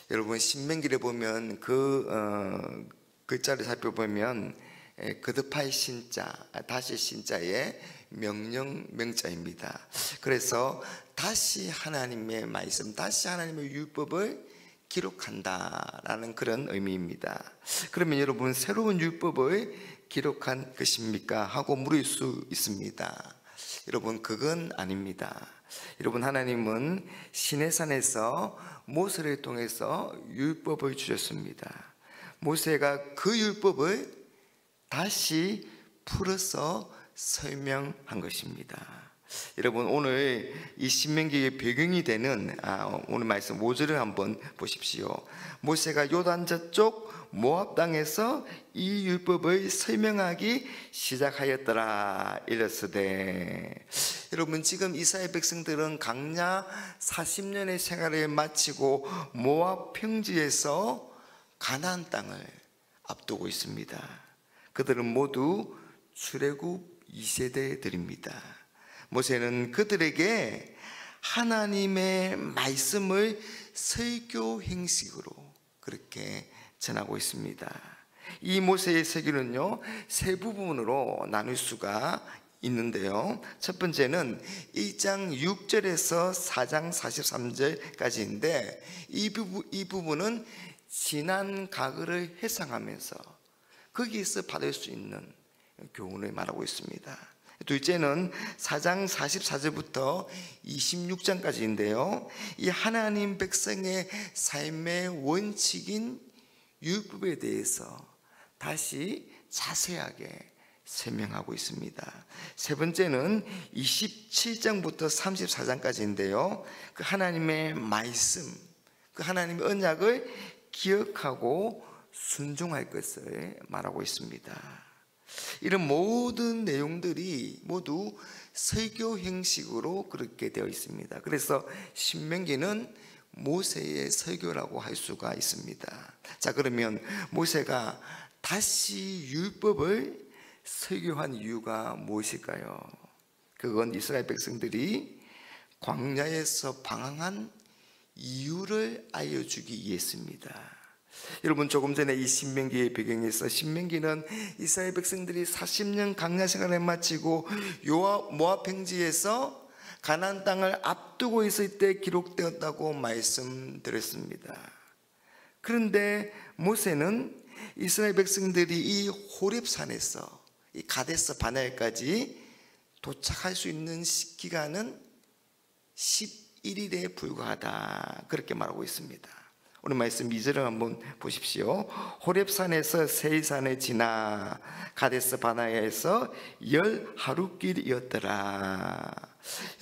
여러분 신명기를 보면 글자를 살펴보면 거듭할 신자, 다시 신자의 명령자입니다. 그래서 다시 하나님의 말씀, 다시 하나님의 율법을 기록한다라는 그런 의미입니다. 그러면 여러분 새로운 율법을 기록한 것입니까? 하고 물을 수 있습니다. 여러분 그건 아닙니다. 여러분 하나님은 시내산에서 모세를 통해서 율법을 주셨습니다. 모세가 그 율법을 다시 풀어서 설명한 것입니다. 여러분 오늘 이 신명기의 배경이 되는 오늘 말씀 5절을 한번 보십시오. 모세가 요단 저쪽 모압 땅에서 이 율법을 설명하기 시작하였더라 이랬으되, 여러분 지금 이스라엘 백성들은 광야 40년의 생활을 마치고 모압 평지에서 가나안 땅을 앞두고 있습니다. 그들은 모두 출애굽 2세대들입니다. 모세는 그들에게 하나님의 말씀을 설교 형식으로 그렇게 전하고 있습니다. 이 모세의 설교는요 세 부분으로 나눌 수가 있는데요, 첫 번째는 1장 6절에서 4장 43절까지인데 이 부분은 지난 과거를 회상하면서 거기에서 받을 수 있는 교훈을 말하고 있습니다. 둘째는 4장 44절부터 26장까지인데요, 이 하나님 백성의 삶의 원칙인 율법에 대해서 다시 자세하게 설명하고 있습니다. 세 번째는 27장부터 34장까지인데요, 그 하나님의 말씀, 그 하나님의 언약을 기억하고 순종할 것을 말하고 있습니다. 이런 모든 내용들이 모두 설교 형식으로 그렇게 되어 있습니다. 그래서 신명기는 모세의 설교라고 할 수가 있습니다. 자, 그러면 모세가 다시 율법을 설교한 이유가 무엇일까요? 그건 이스라엘 백성들이 광야에서 방황한 이유를 알려주기 위해서입니다. 여러분 조금 전에 이 신명기의 배경에서, 신명기는 이스라엘 백성들이 40년 광야 생활을 마치고 모압 평지에서 가나안 땅을 앞두고 있을 때 기록되었다고 말씀드렸습니다. 그런데 모세는 이스라엘 백성들이 이 호렙산에서 이 가데스 바네아까지 도착할 수 있는 기간은 11일에 불과하다 그렇게 말하고 있습니다. 오늘 말씀 2절을 한번 보십시오. 호렙산에서 세이산을 지나 가데스 바네아에서 10하루길이었더라.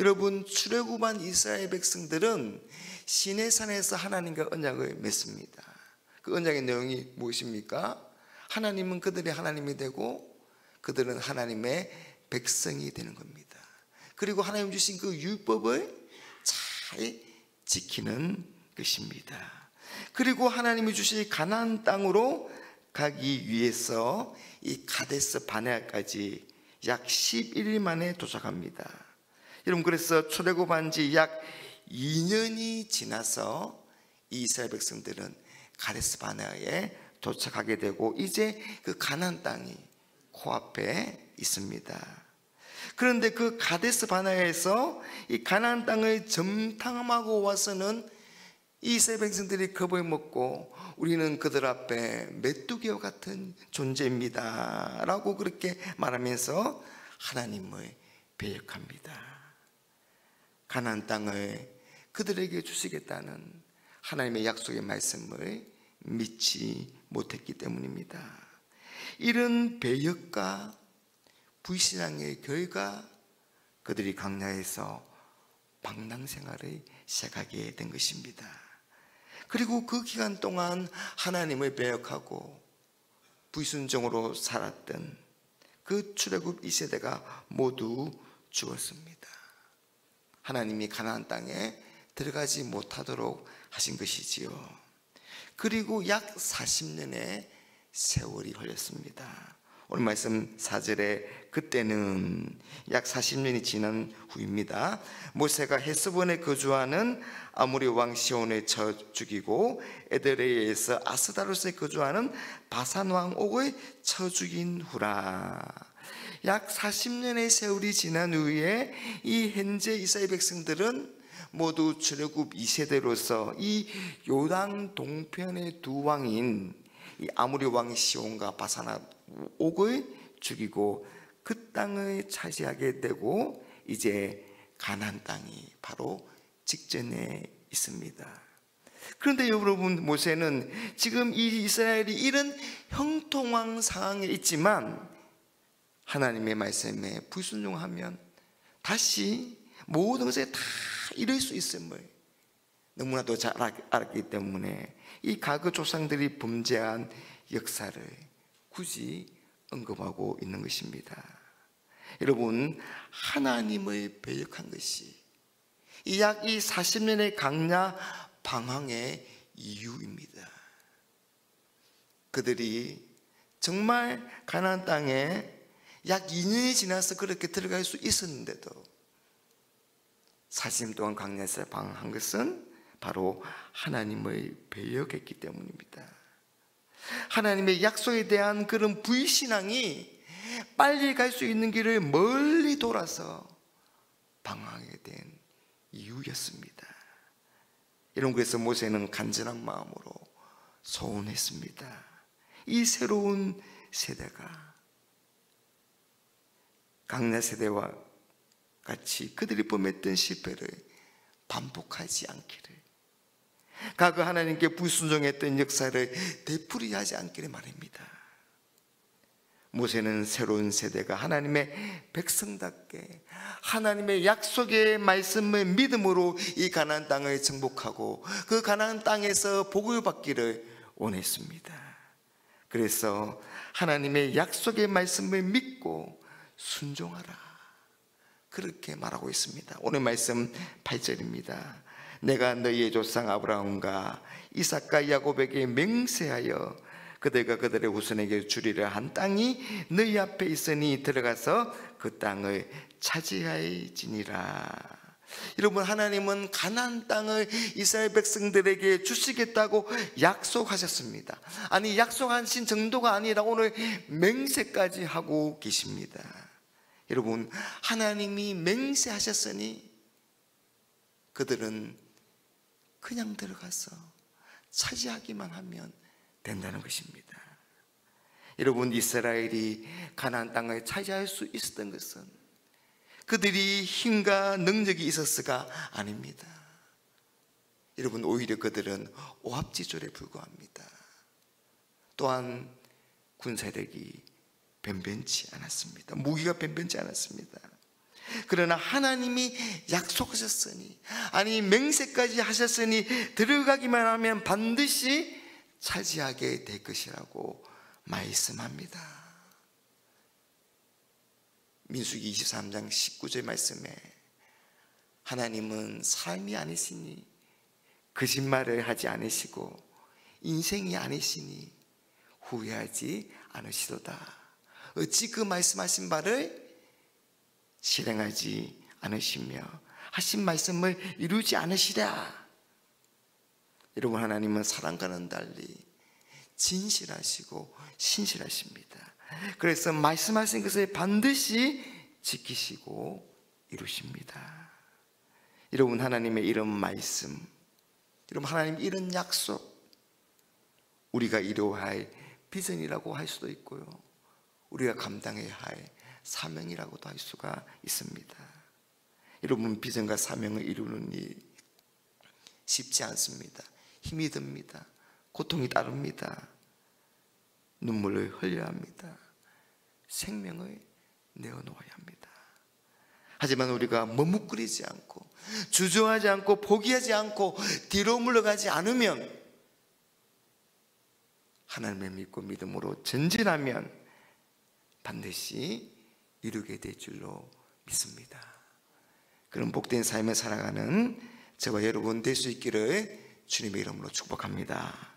여러분 출애굽한 이스라엘 백성들은 시내산에서 하나님과 언약을 맺습니다. 그 언약의 내용이 무엇입니까? 하나님은 그들의 하나님이 되고 그들은 하나님의 백성이 되는 겁니다. 그리고 하나님 주신 그 율법을 잘 지키는 것입니다. 그리고 하나님이 주신 가나안 땅으로 가기 위해서 이 가데스 바네아까지 약 11일 만에 도착합니다. 여러분 그래서 출애굽한 지 약 2년이 지나서 이 이스라엘 백성들은 가데스 바네아에 도착하게 되고 이제 그 가나안 땅이 코앞에 있습니다. 그런데 그 가데스 바네아에서 이 가나안 땅을 점탐하고 와서는 이 이스라엘 백성들이 겁을 먹고 우리는 그들 앞에 메뚜기와 같은 존재입니다 라고 그렇게 말하면서 하나님을 배역합니다. 가나안 땅을 그들에게 주시겠다는 하나님의 약속의 말씀을 믿지 못했기 때문입니다. 이런 배역과 불신앙의 결과 그들이 광야에서 방랑생활을 시작하게 된 것입니다. 그리고 그 기간 동안 하나님을 배역하고 불순종으로 살았던 그 출애굽 2세대가 모두 죽었습니다. 하나님이 가나안 땅에 들어가지 못하도록 하신 것이지요. 그리고 약 40년의 세월이 흘렀습니다. 오늘 말씀 4절에 그때는 약 40년이 지난 후입니다. 모세가 헤스본에 거주하는 아모리 왕 시온을 쳐 죽이고 에드레이에서 아스다로스에 거주하는 바산 왕 옥을 쳐 죽인 후라. 약 40년의 세월이 지난 후에 이 현재 이스라엘 백성들은 모두 출애굽 2세대로서 이 요단 동편의 두 왕인 이 아모리 왕 시온과 바산 옥을 죽이고 그 땅을 차지하게 되고 이제 가나안 땅이 바로 직전에 있습니다. 그런데 여러분, 모세는 지금 이 이스라엘이 이런 형통한 상황에 있지만 하나님의 말씀에 불순종하면 다시 모든 것에 다 이룰 수 있음을 너무나도 잘 알았기 때문에 이 과거 조상들이 범죄한 역사를 굳이 언급하고 있는 것입니다. 여러분, 하나님을 배역한 것이 약 40년의 강야 방황의 이유입니다. 그들이 정말 가나안 땅에 약 2년이 지나서 그렇게 들어갈 수 있었는데도 40년 동안 광야에서 방황한 것은 바로 하나님을 배역했기 때문입니다. 하나님의 약속에 대한 그런 불신앙이 빨리 갈 수 있는 길을 멀리 돌아서 방황하게 된 이유였습니다. 여러분, 그래서 모세는 간절한 마음으로 소원했습니다. 이 새로운 세대가 강야 세대와 같이 그들이 범했던 실패를 반복하지 않기를, 과거 하나님께 불순종했던 역사를 되풀이하지 않기를 말입니다. 모세는 새로운 세대가 하나님의 백성답게 하나님의 약속의 말씀을 믿음으로 이 가나안 땅을 정복하고 그 가나안 땅에서 복을 받기를 원했습니다. 그래서 하나님의 약속의 말씀을 믿고 순종하라, 그렇게 말하고 있습니다. 오늘 말씀 8절입니다. 내가 너희의 조상 아브라함과 이삭과 야곱에게 맹세하여 그들과 그들의 후손에게 주리라 한 땅이 너희 앞에 있으니 들어가서 그 땅을 차지할지니라. 여러분, 하나님은 가나안 땅을 이스라엘 백성들에게 주시겠다고 약속하셨습니다. 아니, 약속하신 정도가 아니라 오늘 맹세까지 하고 계십니다. 여러분, 하나님이 맹세하셨으니 그들은 그냥 들어가서 차지하기만 하면 된다는 것입니다. 여러분, 이스라엘이 가나안 땅을 차지할 수 있었던 것은 그들이 힘과 능력이 있었어가 아닙니다. 여러분, 오히려 그들은 오합지졸에 불과합니다. 또한 군사력이 변변치 않았습니다. 무기가 변변치 않았습니다. 그러나 하나님이 약속하셨으니, 아니 맹세까지 하셨으니 들어가기만 하면 반드시 차지하게 될 것이라고 말씀합니다. 민수기 23장 19절 말씀에 하나님은 사람이 아니시니 거짓말을 하지 않으시고 인생이 아니시니 후회하지 않으시도다. 어찌 그 말씀하신 바를 실행하지 않으시며 하신 말씀을 이루지 않으시랴. 여러분, 하나님은 사람과는 달리 진실하시고 신실하십니다. 그래서 말씀하신 것을 반드시 지키시고 이루십니다. 여러분, 하나님의 이런 말씀, 여러분, 하나님 이런 약속, 우리가 이루어야 할 비전이라고 할 수도 있고요, 우리가 감당해야 할 사명이라고도 할 수가 있습니다. 여러분, 비전과 사명을 이루는 일 쉽지 않습니다. 힘이 듭니다. 고통이 따릅니다. 눈물을 흘려야 합니다. 생명을 내어놓아야 합니다. 하지만 우리가 머뭇거리지 않고 주저하지 않고 포기하지 않고 뒤로 물러가지 않으면, 하나님을 믿고 믿음으로 전진하면 반드시 이루게 될 줄로 믿습니다. 그런 복된 삶을 살아가는 저와 여러분 될 수 있기를 주님의 이름으로 축복합니다.